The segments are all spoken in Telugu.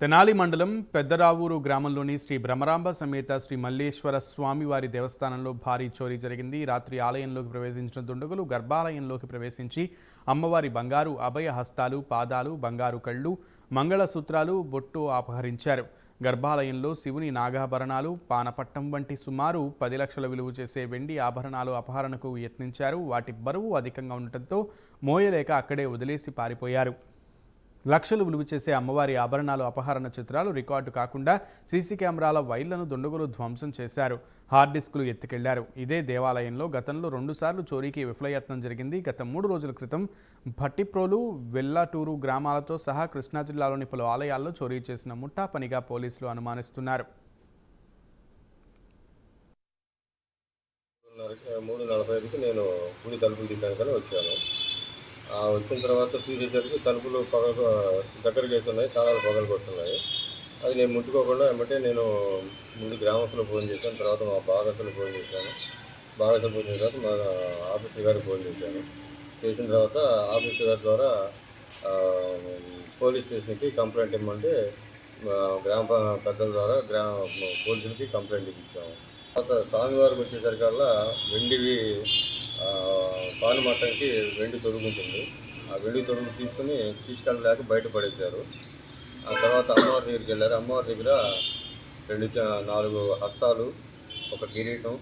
తెనాలి మండలం పెద్దరావూరు గ్రామంలోని శ్రీ బ్రహ్మరాంబ సమేత శ్రీ మల్లేశ్వర స్వామివారి దేవస్థానంలో భారీ చోరీ జరిగింది. రాత్రి ఆలయంలోకి ప్రవేశించిన దుండగులు గర్భాలయంలోకి ప్రవేశించి అమ్మవారి బంగారు అభయ హస్తాలు, పాదాలు, బంగారు కళ్ళు, మంగళసూత్రాలు, బొట్టు అపహరించారు. గర్భాలయంలో శివుని నాగాభరణాలు, పానపట్టం వంటి సుమారు 10 లక్షల విలువ చేసే వెండి ఆభరణాలు అపహరణకు యత్నించారు. వాటి బరువు అధికంగా ఉండటంతో మోయలేక అక్కడే వదిలేసి పారిపోయారు. లక్షలు విలువ చేసే అమ్మవారి ఆభరణాలు అపహరణ చిత్రాలు రికార్డు కాకుండా సీసీ కెమెరాల వైర్లను దుండగులు ధ్వంసం చేశారు. హార్డ్ డిస్కులు ఎత్తుకెళ్లారు. ఇదే దేవాలయంలో గతంలో 2 సార్లు చోరీకి విఫలయత్నం జరిగింది. గత 3 రోజుల క్రితం భట్టిప్రోలు, వెల్లాటూరు గ్రామాలతో సహా కృష్ణా జిల్లాలోని పలు ఆలయాల్లో చోరీ చేసిన ముఠా పనిగా పోలీసులు అనుమానిస్తున్నారు. 3:45కి నేను గుడి తలుపులు తీయడానికని వచ్చాను. వచ్చిన తర్వాత చూసేసరికి తలుపులు దగ్గరికి వేస్తున్నాయి, తాళాలు పగలు కొట్టున్నాయి. అది నేను ముట్టుకోకుండా వెంబటే నేను ముందు గ్రామస్తులు ఫోన్ చేశాను, తర్వాత మా బాగస్తులు ఫోన్ చేశాను. బాగస్తులు ఫోన్ చేసిన తర్వాత మా ఆఫీసర్ గారికి ఫోన్ చేశాను. చేసిన తర్వాత ఆఫీసర్ గారి ద్వారా పోలీస్ స్టేషన్కి కంప్లైంట్ ఇవ్వమంటే గ్రామ పెద్దల ద్వారా పోలీసులకి కంప్లైంట్ ఇచ్చాము. తర్వాత స్వామివారికి వచ్చేసరికల్లా వెండివి పానుమట్టంకి వెండి తొడుగుంటుంది. ఆ వెండి తొడుగు తీసుకెళ్ళలేక బయటపడేశారు. ఆ తర్వాత అమ్మవారి దగ్గరికి వెళ్ళారు. అమ్మవారి దగ్గర 4 హస్తాలు, ఒక కిరీటం,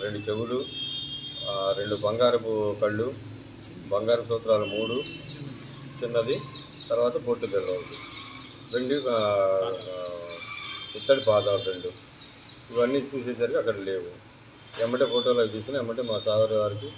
2 చెవులు, 2 బంగారపు కళ్ళు, బంగారు సూత్రాలు 3 చిన్నది, తర్వాత బొట్టు బిళ్ళ ఒకటి, వెండి ఇత్తడి పాదాలు 2. ఇవన్నీ చూసేసరికి అక్కడ లేవు. ఎమ్మటే ఫోటోలు తీసుకుని ఎమ్మటే మా సాగర్ గారికి